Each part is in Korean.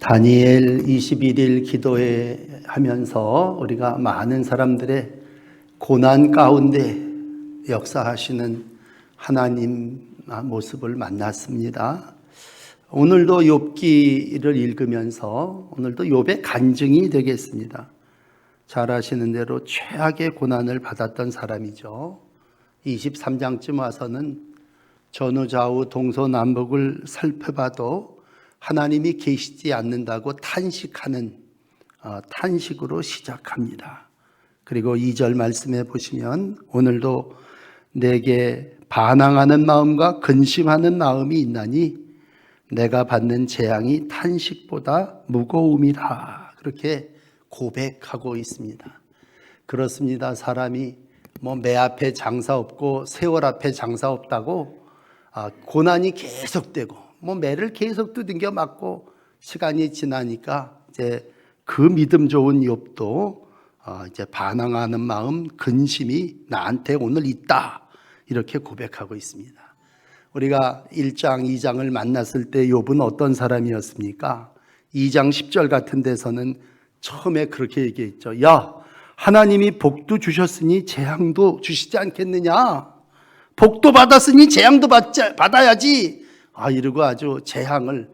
다니엘 21일 기도회 하면서 우리가 많은 사람들의 고난 가운데 역사하시는 하나님 모습을 만났습니다. 오늘도 욥기를 읽으면서 오늘도 욥의 간증이 되겠습니다. 잘 아시는 대로 최악의 고난을 받았던 사람이죠. 23장쯤 와서는 전후좌우 동서남북을 살펴봐도 하나님이 계시지 않는다고 탄식하는 탄식으로 시작합니다. 그리고 2절 말씀해 보시면 오늘도 내게 반항하는 마음과 근심하는 마음이 있나니 내가 받는 재앙이 탄식보다 무거움이라 그렇게 고백하고 있습니다. 그렇습니다. 사람이 매 앞에 장사 없고 세월 앞에 장사 없다고 고난이 계속되고 매를 계속 두들겨 맞고 시간이 지나니까 이제 그 믿음 좋은 욥도 이제 반항하는 마음, 근심이 나한테 오늘 있다 이렇게 고백하고 있습니다. 우리가 1장, 2장을 만났을 때 욥은 어떤 사람이었습니까? 2장 10절 같은 데서는 처음에 그렇게 얘기했죠. 야, 하나님이 복도 주셨으니 재앙도 주시지 않겠느냐? 복도 받았으니 재앙도 받아야지. 이러고 아주 재앙을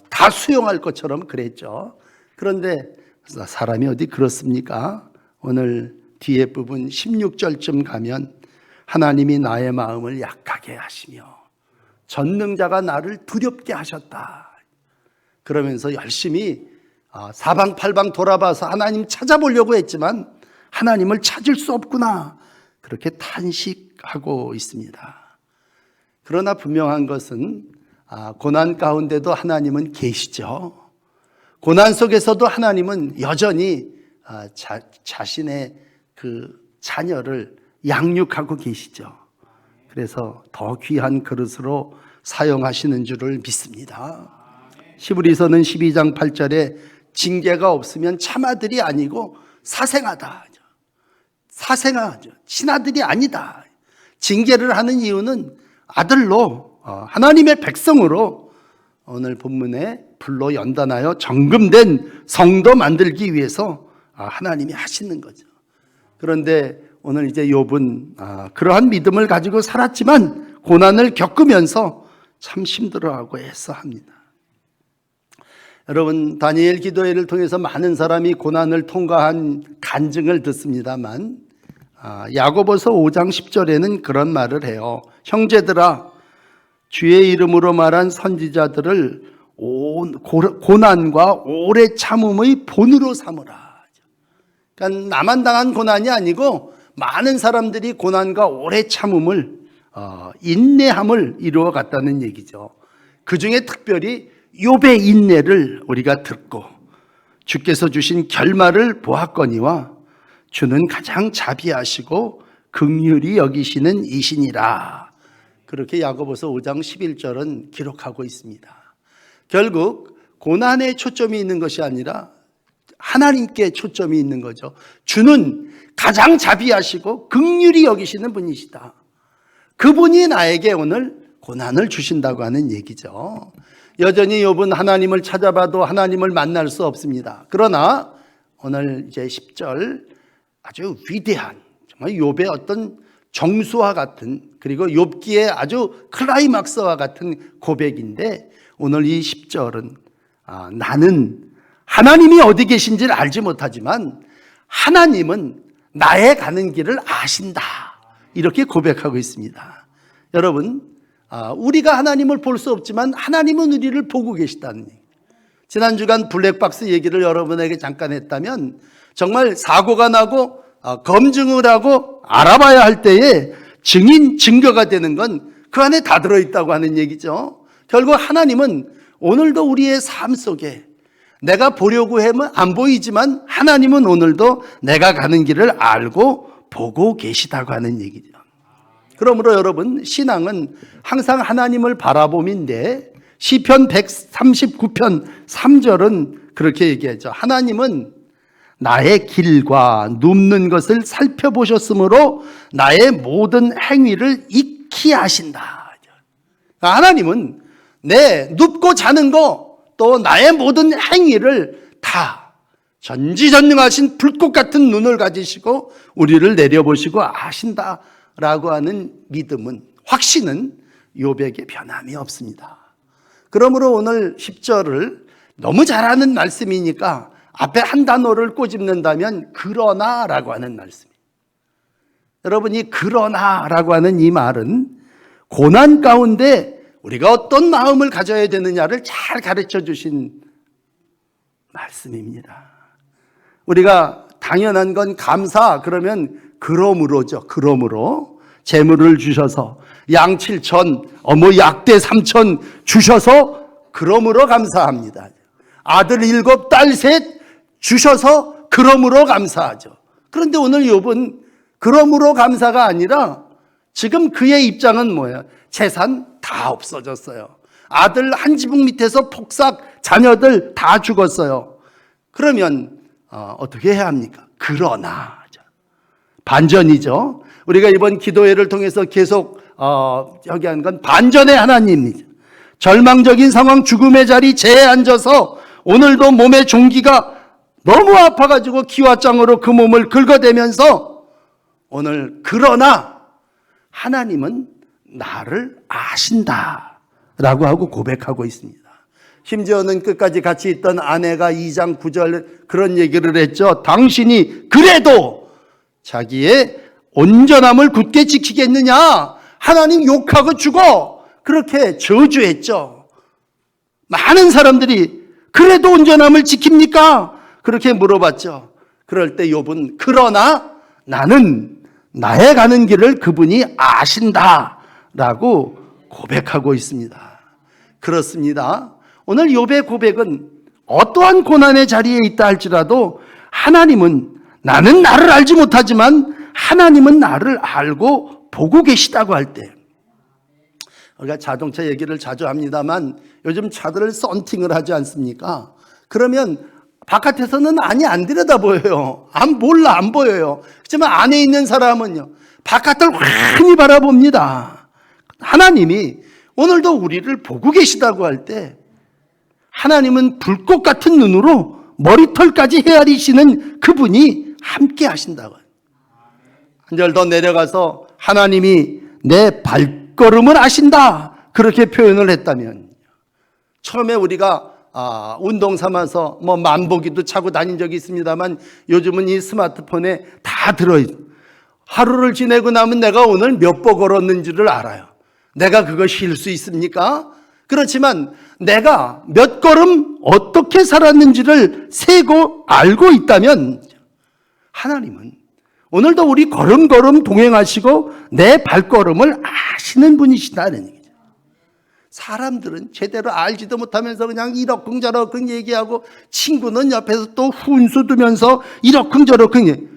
다 수용할 것처럼 그랬죠. 그런데 사람이 어디 그렇습니까? 오늘 뒤에 부분 16절쯤 가면 하나님이 나의 마음을 약하게 하시며 전능자가 나를 두렵게 하셨다. 그러면서 열심히 사방팔방 돌아봐서 하나님 찾아보려고 했지만 하나님을 찾을 수 없구나. 그렇게 탄식하고 있습니다. 그러나 분명한 것은 고난 가운데도 하나님은 계시죠. 고난 속에서도 하나님은 여전히 자신의 그 자녀를 양육하고 계시죠. 그래서 더 귀한 그릇으로 사용하시는 줄을 믿습니다. 히브리서는 12장 8절에 징계가 없으면 참아들이 아니고 사생아다. 사생아죠. 친아들이 아니다. 징계를 하는 이유는 아들로 하나님의 백성으로 오늘 본문에 불로 연단하여 정금된 성도 만들기 위해서 하나님이 하시는 거죠. 그런데 오늘 이제 욥은 그러한 믿음을 가지고 살았지만 고난을 겪으면서 참 힘들어하고 애써합니다. 여러분, 다니엘 기도회를 통해서 많은 사람이 고난을 통과한 간증을 듣습니다만 야고보서 5장 10절에는 그런 말을 해요. 형제들아, 주의 이름으로 말한 선지자들을 고난과 오래 참음의 본으로 삼으라. 그러니까 나만 당한 고난이 아니고 많은 사람들이 고난과 오래 참음을 인내함을 이루어 갔다는 얘기죠. 그 중에 특별히 욥의 인내를 우리가 듣고 주께서 주신 결말을 보았거니와 주는 가장 자비하시고 긍휼히 여기시는 이시니라. 그렇게 야고보서 5장 11절은 기록하고 있습니다. 결국 고난에 초점이 있는 것이 아니라 하나님께 초점이 있는 거죠. 주는 가장 자비하시고 긍휼히 여기시는 분이시다. 그분이 나에게 오늘 고난을 주신다고 하는 얘기죠. 여전히 욥은 하나님을 찾아봐도 하나님을 만날 수 없습니다. 그러나 오늘 이제 10절 아주 위대한 정말 욥의 어떤 정수와 같은 그리고 욥기의 아주 클라이막스와 같은 고백인데 오늘 이 10절은 나는 하나님이 어디 계신지를 알지 못하지만 하나님은 나의 가는 길을 아신다. 이렇게 고백하고 있습니다. 여러분, 우리가 하나님을 볼 수 없지만 하나님은 우리를 보고 계시다는 얘기. 지난 주간 블랙박스 얘기를 여러분에게 잠깐 했다면 정말 사고가 나고 검증을 하고 알아봐야 할 때에 증거가 되는 건 그 안에 다 들어있다고 하는 얘기죠. 결국 하나님은 오늘도 우리의 삶 속에 내가 보려고 하면 안 보이지만 하나님은 오늘도 내가 가는 길을 알고 보고 계시다고 하는 얘기죠. 그러므로 여러분, 신앙은 항상 하나님을 바라봄인데 시편 139편 3절은 그렇게 얘기하죠. 하나님은 나의 길과 눕는 것을 살펴보셨으므로 나의 모든 행위를 익히 하신다. 하나님은 내 눕고 자는 거 또 나의 모든 행위를 다 전지전능하신 불꽃 같은 눈을 가지시고 우리를 내려보시고 아신다라고 하는 믿음은, 확신은 욥에게 변함이 없습니다. 그러므로 오늘 10절을 너무 잘하는 말씀이니까 앞에 한 단어를 꼬집는다면 그러나라고 하는 말씀입니다. 여러분이 그러나라고 하는 이 말은 고난 가운데 우리가 어떤 마음을 가져야 되느냐를 잘 가르쳐 주신 말씀입니다. 우리가 당연한 건 감사 그러면 그러므로죠. 그러므로 재물을 주셔서 양 7천, 약대 3천 주셔서 그러므로 감사합니다. 아들 7, 딸 3 주셔서 그러므로 감사하죠. 그런데 오늘 욥은 그러므로 감사가 아니라 지금 그의 입장은 뭐예요? 재산 다 없어졌어요. 아들 한 지붕 밑에서 폭삭, 자녀들 다 죽었어요. 그러면 어떻게 해야 합니까? 그러나 반전이죠. 우리가 이번 기도회를 통해서 계속 여기한 건 반전의 하나님이죠. 절망적인 상황, 죽음의 자리, 재에 앉아서 오늘도 몸의 종기가 너무 아파가지고 기와장으로 그 몸을 긁어대면서 오늘 그러나 하나님은 나를 아신다라고 하고 고백하고 있습니다. 심지어는 끝까지 같이 있던 아내가 2장 9절 그런 얘기를 했죠. 당신이 그래도 자기의 온전함을 굳게 지키겠느냐? 하나님 욕하고 죽어. 그렇게 저주했죠. 많은 사람들이 그래도 온전함을 지킵니까? 그렇게 물어봤죠. 그럴 때 욥은 그러나 나는 나의 가는 길을 그분이 아신다라고 고백하고 있습니다. 그렇습니다. 오늘 욥의 고백은 어떠한 고난의 자리에 있다 할지라도 하나님은, 나는 나를 알지 못하지만 하나님은 나를 알고 보고 계시다고 할 때, 우리가 자동차 얘기를 자주 합니다만 요즘 차들을 썬팅을 하지 않습니까? 그러면 바깥에서는 안이 안 들여다 보여요. 안 보여요. 그렇지만 안에 있는 사람은요, 바깥을 환히 바라봅니다. 하나님이 오늘도 우리를 보고 계시다고 할 때 하나님은 불꽃 같은 눈으로 머리털까지 헤아리시는 그분이 함께 하신다고. 한 절 더 내려가서 하나님이 내 발걸음을 아신다 그렇게 표현을 했다면, 처음에 우리가 운동 삼아서 만보기도 차고 다닌 적이 있습니다만 요즘은 이 스마트폰에 다 들어있어요. 하루를 지내고 나면 내가 오늘 몇 보 걸었는지를 알아요. 내가 그거 쉴 수 있습니까? 그렇지만 내가 몇 걸음 어떻게 살았는지를 세고 알고 있다면 하나님은 오늘도 우리 걸음걸음 동행하시고 내 발걸음을 아시는 분이시다는 얘기죠. 사람들은 제대로 알지도 못하면서 그냥 이러쿵저러쿵 얘기하고, 친구는 옆에서 또 훈수 두면서 이러쿵저러쿵 얘기.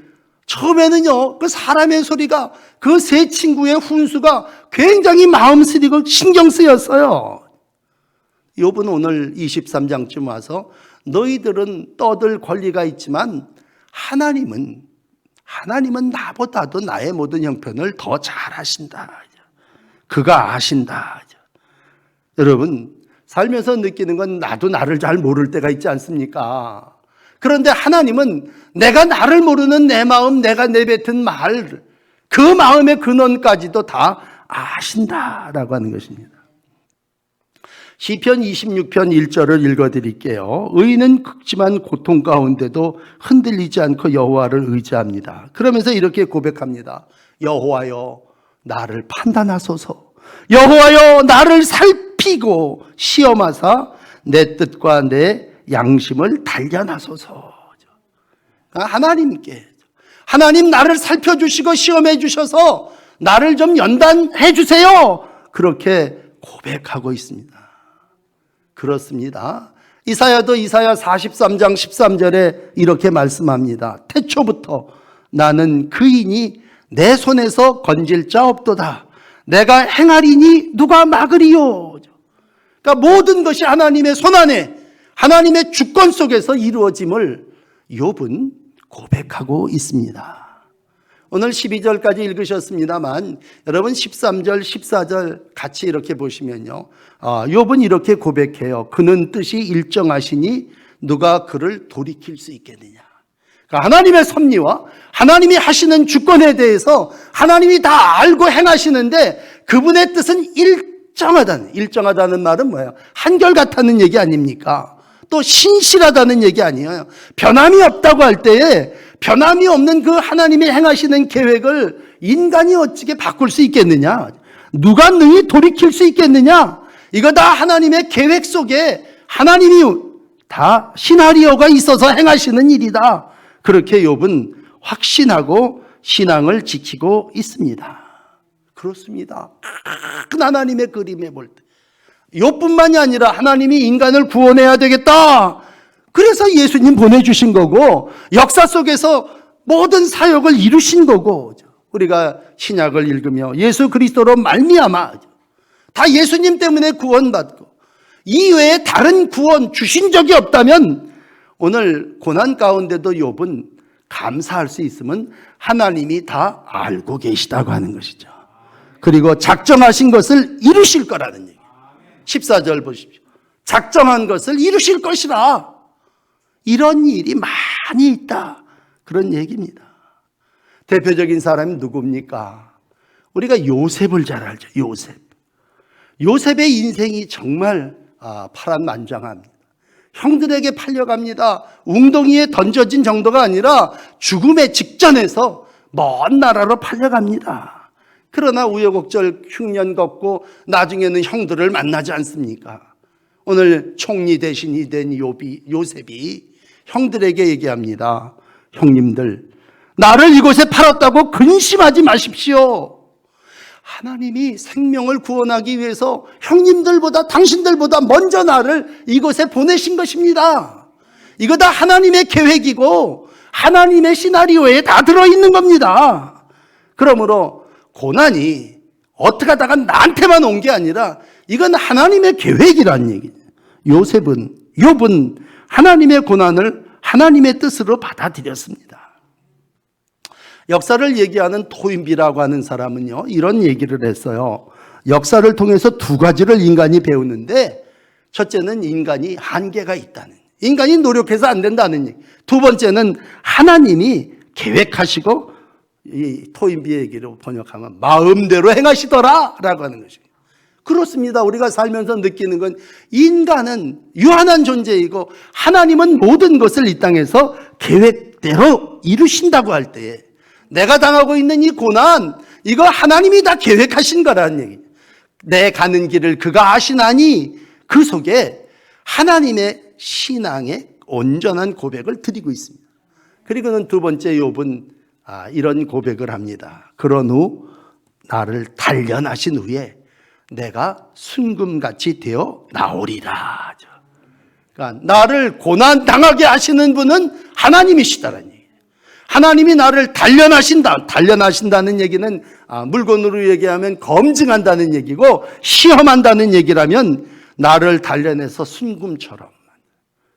처음에는요, 그 사람의 소리가, 그 세 친구의 훈수가 굉장히 마음 쓰리고 신경 쓰였어요. 욥은 오늘 23장쯤 와서 너희들은 떠들 권리가 있지만 하나님은 나보다도 나의 모든 형편을 더 잘 아신다. 그가 아신다. 여러분, 살면서 느끼는 건 나도 나를 잘 모를 때가 있지 않습니까? 그런데 하나님은 내가 나를 모르는 내 마음, 내가 내뱉은 말, 그 마음의 근원까지도 다 아신다라고 하는 것입니다. 시편 26편 1절을 읽어드릴게요. 의인은 극심한 고통 가운데도 흔들리지 않고 여호와를 의지합니다. 그러면서 이렇게 고백합니다. 여호와여 나를 판단하소서. 여호와여 나를 살피고 시험하사 내 뜻과 내 양심을 단련하소서. 하나님께, 하나님 나를 살펴주시고 시험해 주셔서 나를 좀 연단해 주세요. 그렇게 고백하고 있습니다. 그렇습니다. 이사야도 이사야 43장 13절에 이렇게 말씀합니다. 태초부터 나는 그이니 내 손에서 건질 자 없도다. 내가 행하리니 누가 막으리요. 그러니까 모든 것이 하나님의 손 안에, 하나님의 주권 속에서 이루어짐을 욥은 고백하고 있습니다. 오늘 12절까지 읽으셨습니다만 여러분 13절, 14절 같이 이렇게 보시면요. 욥은 이렇게 고백해요. 그는 뜻이 일정하시니 누가 그를 돌이킬 수 있겠느냐. 그러니까 하나님의 섭리와 하나님이 하시는 주권에 대해서 하나님이 다 알고 행하시는데 그분의 뜻은 일정하다는 말은 뭐예요? 한결같다는 얘기 아닙니까? 또 신실하다는 얘기 아니에요. 변함이 없다고 할 때에 변함이 없는 그 하나님이 행하시는 계획을 인간이 어떻게 바꿀 수 있겠느냐? 누가 능히 돌이킬 수 있겠느냐? 이거 다 하나님의 계획 속에 하나님이 다 시나리오가 있어서 행하시는 일이다. 그렇게 욥은 확신하고 신앙을 지키고 있습니다. 그렇습니다. 큰 하나님의 그림에 볼 때 욥뿐만이 아니라 하나님이 인간을 구원해야 되겠다. 그래서 예수님 보내주신 거고 역사 속에서 모든 사역을 이루신 거고 우리가 신약을 읽으며 예수 그리스도로 말미암아 다 예수님 때문에 구원받고 이외에 다른 구원 주신 적이 없다면 오늘 고난 가운데도 욥은 감사할 수 있으면 하나님이 다 알고 계시다고 하는 것이죠. 그리고 작정하신 것을 이루실 거라는 얘기. 14절 보십시오. 작정한 것을 이루실 것이라. 이런 일이 많이 있다. 그런 얘기입니다. 대표적인 사람이 누굽니까? 우리가 요셉을 잘 알죠. 요셉의 인생이 정말 파란만장합니다. 형들에게 팔려갑니다. 웅덩이에 던져진 정도가 아니라 죽음의 직전에서 먼 나라로 팔려갑니다. 그러나 우여곡절 흉년 겪고 나중에는 형들을 만나지 않습니까? 오늘 총리 대신이 된 요셉이 형들에게 얘기합니다. 형님들, 나를 이곳에 팔았다고 근심하지 마십시오. 하나님이 생명을 구원하기 위해서 형님들보다 당신들보다 먼저 나를 이곳에 보내신 것입니다. 이거 다 하나님의 계획이고 하나님의 시나리오에 다 들어있는 겁니다. 그러므로 고난이 어떻게 하다가 나한테만 온 게 아니라 이건 하나님의 계획이라는 얘기예요. 욥은 하나님의 고난을 하나님의 뜻으로 받아들였습니다. 역사를 얘기하는 토인비라고 하는 사람은요, 이런 얘기를 했어요. 역사를 통해서 두 가지를 인간이 배우는데 첫째는 인간이 한계가 있다는, 인간이 노력해서 안 된다는 얘기. 두 번째는 하나님이 계획하시고, 이 토인비의 얘기로 번역하면 마음대로 행하시더라 라고 하는 것입니다. 그렇습니다. 우리가 살면서 느끼는 건 인간은 유한한 존재이고 하나님은 모든 것을 이 땅에서 계획대로 이루신다고 할 때에 내가 당하고 있는 이 고난, 이거 하나님이 다 계획하신 거라는 얘기예요. 내 가는 길을 그가 아시나니 그 속에 하나님의 신앙의 온전한 고백을 드리고 있습니다. 그리고는 두 번째 욥은 이런 고백을 합니다. 그런 후 나를 단련하신 후에 내가 순금같이 되어 나오리라. 그러니까 나를 고난 당하게 하시는 분은 하나님이시다라는 얘기예요. 하나님이 나를 단련하신다는 얘기는 물건으로 얘기하면 검증한다는 얘기고, 시험한다는 얘기라면 나를 단련해서 순금처럼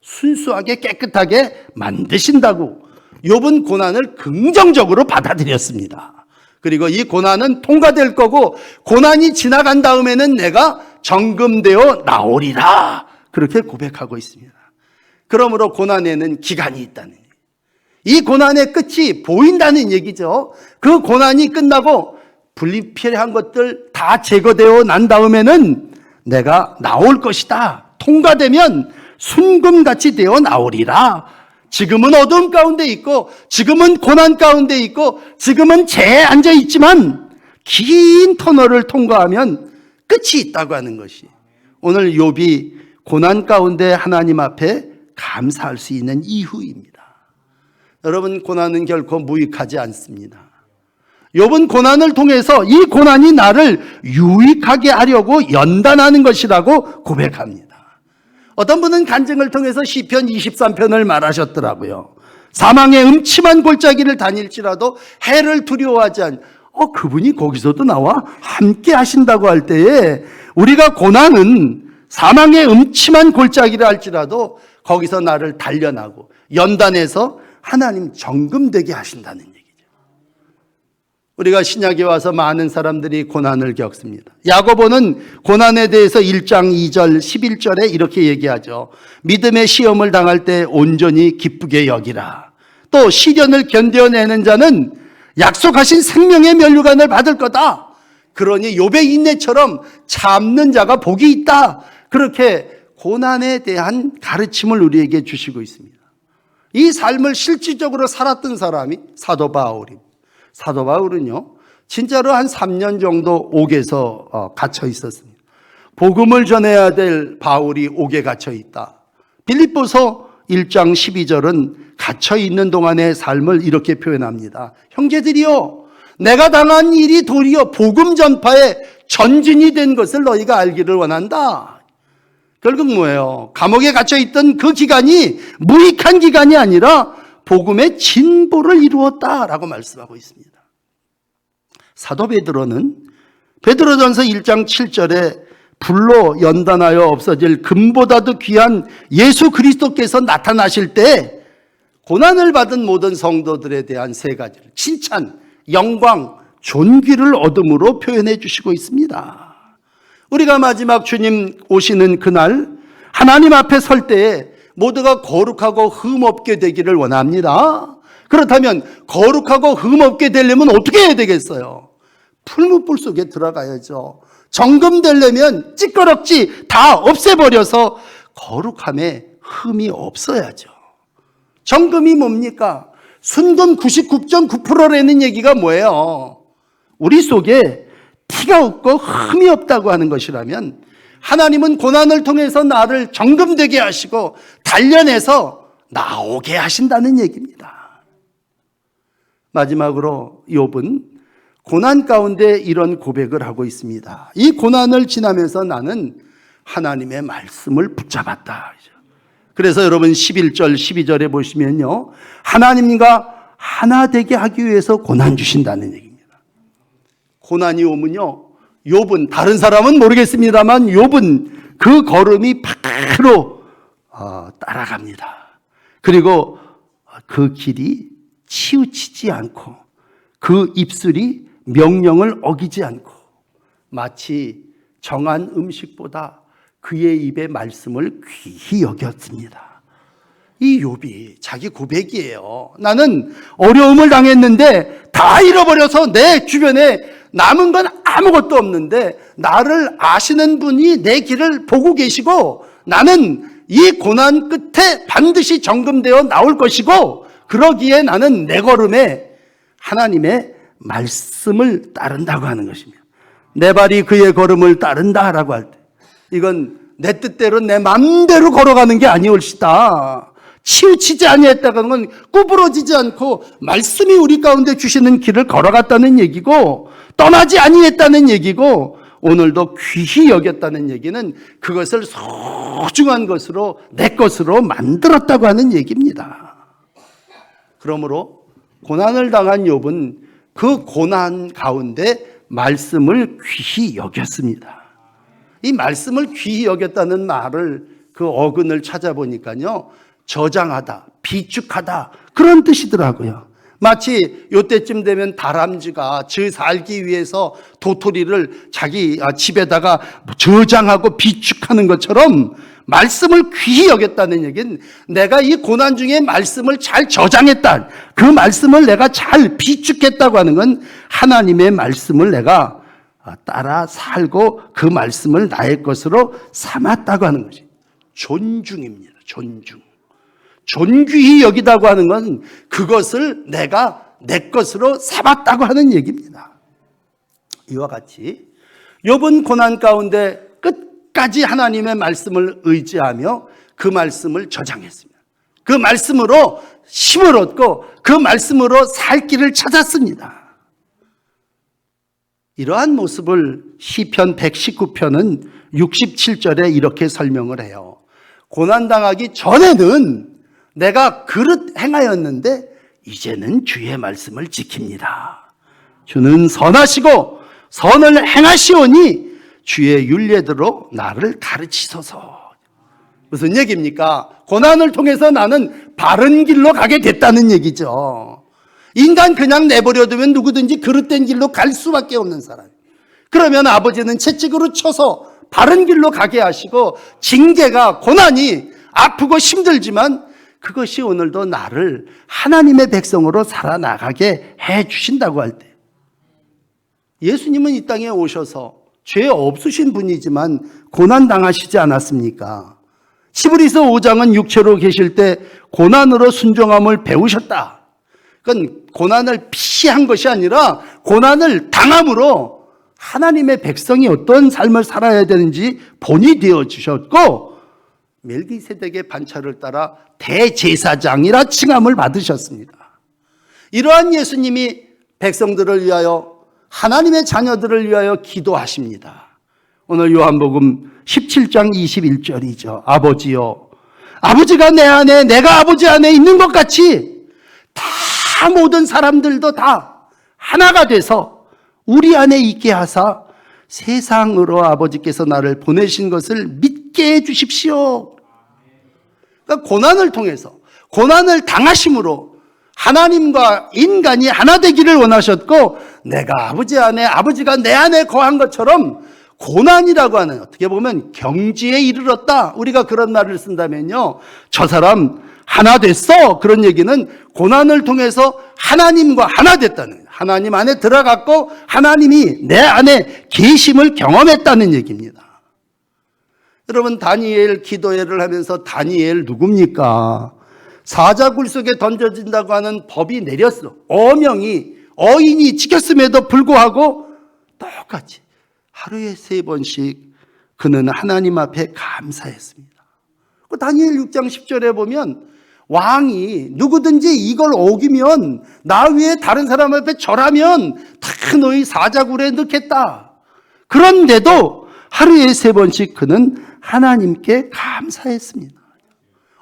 순수하게 깨끗하게 만드신다고 욥은 고난을 긍정적으로 받아들였습니다. 그리고 이 고난은 통과될 거고 고난이 지나간 다음에는 내가 정금되어 나오리라, 그렇게 고백하고 있습니다. 그러므로 고난에는 기간이 있다는 얘기예요. 이 고난의 끝이 보인다는 얘기죠. 그 고난이 끝나고 불필요한 것들 다 제거되어 난 다음에는 내가 나올 것이다. 통과되면 순금같이 되어 나오리라. 지금은 어두움 가운데 있고 지금은 고난 가운데 있고 지금은 죄에 앉아 있지만 긴 터널을 통과하면 끝이 있다고 하는 것이 오늘 욥이 고난 가운데 하나님 앞에 감사할 수 있는 이유입니다. 여러분, 고난은 결코 무익하지 않습니다. 욥은 고난을 통해서 이 고난이 나를 유익하게 하려고 연단하는 것이라고 고백합니다. 어떤 분은 간증을 통해서 시편 23편을 말하셨더라고요. 사망의 음침한 골짜기를 다닐지라도 해를 두려워하지 않. 그분이 거기서도 나와 함께 하신다고 할 때에 우리가 고난은 사망의 음침한 골짜기를 할지라도 거기서 나를 단련하고 연단해서 하나님 정금되게 하신다는 얘기죠. 우리가 신약에 와서 많은 사람들이 고난을 겪습니다. 야고보는 고난에 대해서 1장 2절 11절에 이렇게 얘기하죠. 믿음의 시험을 당할 때 온전히 기쁘게 여기라. 또 시련을 견뎌내는 자는 약속하신 생명의 면류관을 받을 거다. 그러니 욥의 인내처럼 참는 자가 복이 있다. 그렇게 고난에 대한 가르침을 우리에게 주시고 있습니다. 이 삶을 실질적으로 살았던 사람이 사도 바울입니다. 사도 바울은요, 진짜로 한 3년 정도 옥에서 갇혀 있었습니다. 복음을 전해야 될 바울이 옥에 갇혀 있다. 빌립보서 1장 12절은 갇혀 있는 동안의 삶을 이렇게 표현합니다. 형제들이여, 내가 당한 일이 도리어 복음 전파의 전진이 된 것을 너희가 알기를 원한다. 결국 뭐예요? 감옥에 갇혀 있던 그 기간이 무익한 기간이 아니라 복음의 진보를 이루었다라고 말씀하고 있습니다. 사도 베드로는 베드로전서 1장 7절에 불로 연단하여 없어질 금보다도 귀한 예수 그리스도께서 나타나실 때 고난을 받은 모든 성도들에 대한 세 가지를 칭찬, 영광, 존귀를 얻음으로 표현해 주시고 있습니다. 우리가 마지막 주님 오시는 그날 하나님 앞에 설 때에 모두가 거룩하고 흠없게 되기를 원합니다. 그렇다면 거룩하고 흠없게 되려면 어떻게 해야 되겠어요? 풀무불 속에 들어가야죠. 정금되려면 찌꺼럭지 다 없애버려서 거룩함에 흠이 없어야죠. 정금이 뭡니까? 순금 99.9%라는 얘기가 뭐예요? 우리 속에 티가 없고 흠이 없다고 하는 것이라면 하나님은 고난을 통해서 나를 정금되게 하시고 단련해서 나오게 하신다는 얘기입니다. 마지막으로 욥은 고난 가운데 이런 고백을 하고 있습니다. 이 고난을 지나면서 나는 하나님의 말씀을 붙잡았다. 그래서 여러분 11절 12절에 보시면요, 하나님과 하나 되게 하기 위해서 고난 주신다는 얘기입니다. 고난이 오면요, 욥은, 다른 사람은 모르겠습니다만 욥은 그 걸음이 바로 따라갑니다. 그리고 그 길이 치우치지 않고 그 입술이 명령을 어기지 않고 마치 정한 음식보다 그의 입의 말씀을 귀히 여겼습니다. 이 욥이 자기 고백이에요. 나는 어려움을 당했는데 다 잃어버려서 내 주변에 남은 건 아무것도 없는데 나를 아시는 분이 내 길을 보고 계시고 나는 이 고난 끝에 반드시 정금되어 나올 것이고 그러기에 나는 내 걸음에 하나님의 말씀을 따른다고 하는 것입니다. 내 발이 그의 걸음을 따른다라고 할 때 이건 내 뜻대로 내 마음대로 걸어가는 게 아니올시다. 치우치지 아니했다는 건 구부러지지 않고 말씀이 우리 가운데 주시는 길을 걸어갔다는 얘기고 떠나지 아니했다는 얘기고 오늘도 귀히 여겼다는 얘기는 그것을 소중한 것으로 내 것으로 만들었다고 하는 얘기입니다. 그러므로 고난을 당한 욥은 그 고난 가운데 말씀을 귀히 여겼습니다. 이 말씀을 귀히 여겼다는 말을 그 어근을 찾아보니까요, 저장하다, 비축하다 그런 뜻이더라고요. 마치 이때쯤 되면 다람쥐가 저 살기 위해서 도토리를 자기 집에다가 저장하고 비축하는 것처럼 말씀을 귀히 여겼다는 얘기는 내가 이 고난 중에 말씀을 잘 저장했다, 그 말씀을 내가 잘 비축했다고 하는 건 하나님의 말씀을 내가 따라 살고 그 말씀을 나의 것으로 삼았다고 하는 것이 존중입니다. 존중. 존귀히 여기다고 하는 건 그것을 내가 내 것으로 삼았다고 하는 얘기입니다. 이와 같이 욥은 고난 가운데 끝까지 하나님의 말씀을 의지하며 그 말씀을 저장했습니다. 그 말씀으로 힘을 얻고 그 말씀으로 살 길을 찾았습니다. 이러한 모습을 시편 119편은 67절에 이렇게 설명을 해요. 고난당하기 전에는 내가 그릇 행하였는데 이제는 주의 말씀을 지킵니다. 주는 선하시고 선을 행하시오니 주의 율례대로 나를 가르치소서. 무슨 얘기입니까? 고난을 통해서 나는 바른 길로 가게 됐다는 얘기죠. 인간 그냥 내버려두면 누구든지 그릇된 길로 갈 수밖에 없는 사람. 그러면 아버지는 채찍으로 쳐서 바른 길로 가게 하시고, 징계가, 고난이 아프고 힘들지만 그것이 오늘도 나를 하나님의 백성으로 살아나가게 해주신다고 할 때, 예수님은 이 땅에 오셔서 죄 없으신 분이지만 고난당하시지 않았습니까? 히브리서 5장은 육체로 계실 때 고난으로 순종함을 배우셨다. 그건 고난을 피한 것이 아니라 고난을 당함으로 하나님의 백성이 어떤 삶을 살아야 되는지 본이 되어 주셨고, 멜기세덱의 반차를 따라 대제사장이라 칭함을 받으셨습니다. 이러한 예수님이 백성들을 위하여, 하나님의 자녀들을 위하여 기도하십니다. 오늘 요한복음 17장 21절이죠. 아버지요, 아버지가 내 안에, 내가 아버지 안에 있는 것 같이 다 모든 사람들도 다 하나가 돼서 우리 안에 있게 하사 세상으로 아버지께서 나를 보내신 것을 믿게 해 주십시오. 그러니까 고난을 통해서, 고난을 당하심으로 하나님과 인간이 하나 되기를 원하셨고, 내가 아버지 안에, 아버지가 내 안에 거한 것처럼 고난이라고 하는, 어떻게 보면 경지에 이르렀다, 우리가 그런 말을 쓴다면요, 저 사람 하나 됐어, 그런 얘기는 고난을 통해서 하나님과 하나 됐다는 거예요. 하나님 안에 들어갔고 하나님이 내 안에 계심을 경험했다는 얘기입니다. 여러분, 다니엘 기도회를 하면서, 다니엘 누굽니까? 사자굴 속에 던져진다고 하는 법이 내렸어. 어명이, 어인이 지켰음에도 불구하고 똑같이 하루에 3번씩 그는 하나님 앞에 감사했습니다. 그 다니엘 6장 10절에 보면, 왕이 누구든지 이걸 어기면, 나 위에 다른 사람 앞에 절하면 다 너희 사자굴에 넣겠다. 그런데도 하루에 3번씩 그는 하나님께 감사했습니다.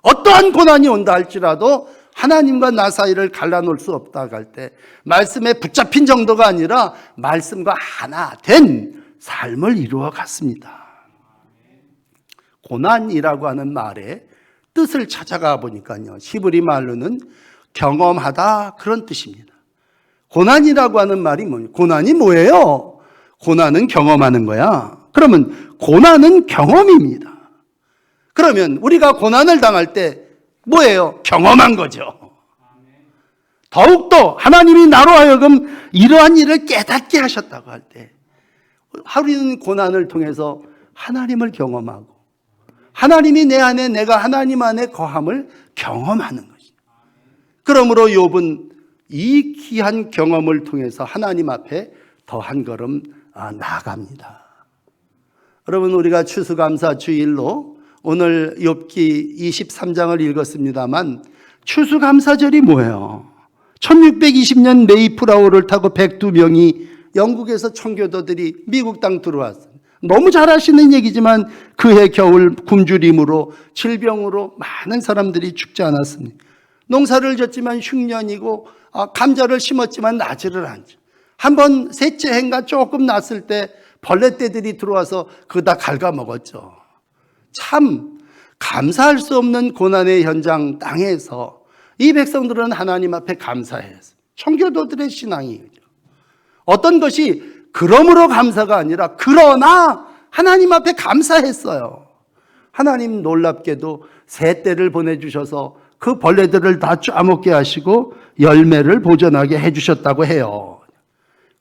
어떠한 고난이 온다 할지라도 하나님과 나 사이를 갈라놓을 수 없다 할 때, 말씀에 붙잡힌 정도가 아니라 말씀과 하나 된 삶을 이루어 갔습니다. 고난이라고 하는 말의 뜻을 찾아가 보니까요, 히브리 말로는 경험하다, 그런 뜻입니다. 고난이라고 하는 말이 뭐예요? 고난이 뭐예요? 고난은 경험하는 거야. 그러면 고난은 경험입니다. 그러면 우리가 고난을 당할 때 뭐예요? 경험한 거죠. 더욱더 하나님이 나로 하여금 이러한 일을 깨닫게 하셨다고 할 때, 하루는 고난을 통해서 하나님을 경험하고, 하나님이 내 안에, 내가 하나님 안에 거함을 경험하는 것입니다. 그러므로 욥은 이 귀한 경험을 통해서 하나님 앞에 더 한 걸음 나아갑니다. 여러분, 우리가 추수감사 주일로 오늘 욥기 23장을 읽었습니다만, 추수감사절이 뭐예요? 1620년 메이플라워를 타고 102명이 영국에서 청교도들이 미국 땅 들어왔어요. 너무 잘 아시는 얘기지만 그해 겨울 굶주림으로, 질병으로 많은 사람들이 죽지 않았습니다. 농사를 졌지만 흉년이고, 감자를 심었지만 나지를 않죠. 한번 셋째 해인가 조금 났을 때 벌레떼들이 들어와서 그거 다 갉아먹었죠. 참 감사할 수 없는 고난의 현장 땅에서 이 백성들은 하나님 앞에 감사했어요. 청교도들의 신앙이죠. 어떤 것이 그러므로 감사가 아니라 그러나 하나님 앞에 감사했어요. 하나님 놀랍게도 새떼를 보내주셔서 그 벌레들을 다 쪼아먹게 하시고 열매를 보존하게 해주셨다고 해요.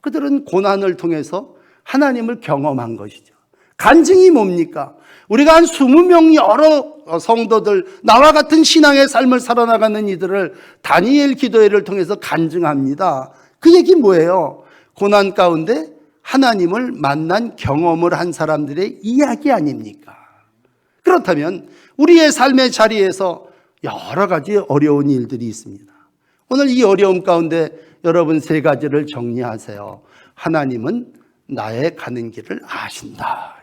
그들은 고난을 통해서 하나님을 경험한 것이죠. 간증이 뭡니까? 우리가 한 20명 여러 성도들, 나와 같은 신앙의 삶을 살아나가는 이들을 다니엘 기도회를 통해서 간증합니다. 그 얘기 뭐예요? 고난 가운데 하나님을 만난 경험을 한 사람들의 이야기 아닙니까? 그렇다면 우리의 삶의 자리에서 여러 가지 어려운 일들이 있습니다. 오늘 이 어려움 가운데 여러분 3가지를 정리하세요. 하나님은 나의 가는 길을 아신다.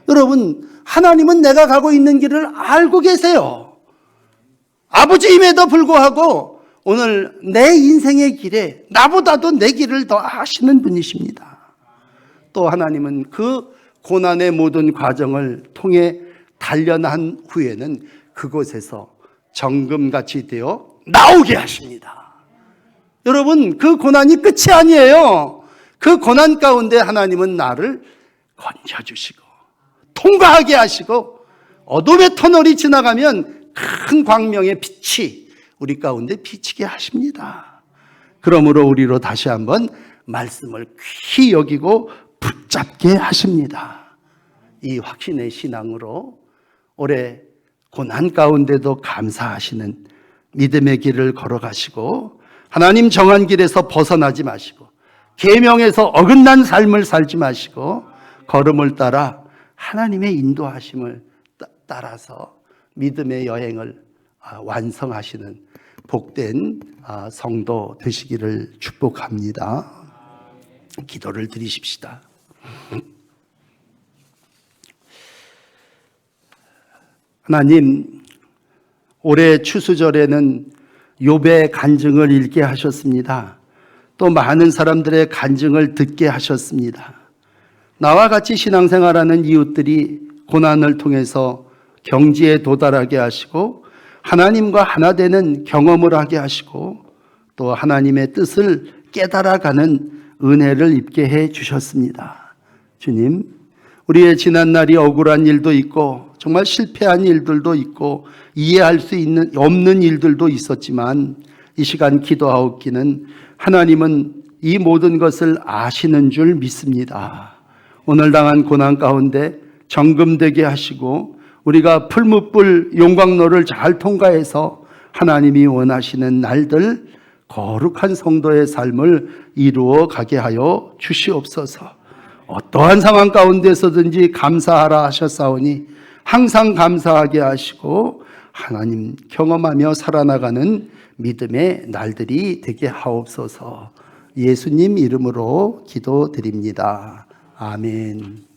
여러분, 하나님은 내가 가고 있는 길을 알고 계세요. 아버지임에도 불구하고 오늘 내 인생의 길에 나보다도 내 길을 더 아시는 분이십니다. 또 하나님은 그 고난의 모든 과정을 통해 단련한 후에는 그곳에서 정금같이 되어 나오게 하십니다. 여러분, 그 고난이 끝이 아니에요. 그 고난 가운데 하나님은 나를 건져주시고 통과하게 하시고 어둠의 터널이 지나가면 큰 광명의 빛이 우리 가운데 비치게 하십니다. 그러므로 우리로 다시 한번 말씀을 귀히 여기고 붙잡게 하십니다. 이 확신의 신앙으로 올해 고난 가운데도 감사하시는 믿음의 길을 걸어가시고 하나님 정한 길에서 벗어나지 마시고 계명에서 어긋난 삶을 살지 마시고 걸음을 따라 하나님의 인도하심을 따라서 믿음의 여행을 완성하시는 복된 성도 되시기를 축복합니다. 기도를 드리십시다. 하나님, 올해 추수절에는 욥의 간증을 읽게 하셨습니다. 또 많은 사람들의 간증을 듣게 하셨습니다. 나와 같이 신앙생활하는 이웃들이 고난을 통해서 경지에 도달하게 하시고 하나님과 하나 되는 경험을 하게 하시고 또 하나님의 뜻을 깨달아가는 은혜를 입게 해 주셨습니다. 주님, 우리의 지난날이 억울한 일도 있고 정말 실패한 일들도 있고 이해할 수 없는 일들도 있었지만 이 시간 기도하옵기는 하나님은 이 모든 것을 아시는 줄 믿습니다. 오늘 당한 고난 가운데 정금되게 하시고 우리가 풀무불 용광로를 잘 통과해서 하나님이 원하시는 날들 거룩한 성도의 삶을 이루어 가게 하여 주시옵소서. 어떠한 상황 가운데서든지 감사하라 하셨사오니 항상 감사하게 하시고 하나님 경험하며 살아나가는 믿음의 날들이 되게 하옵소서. 예수님 이름으로 기도드립니다. 아멘.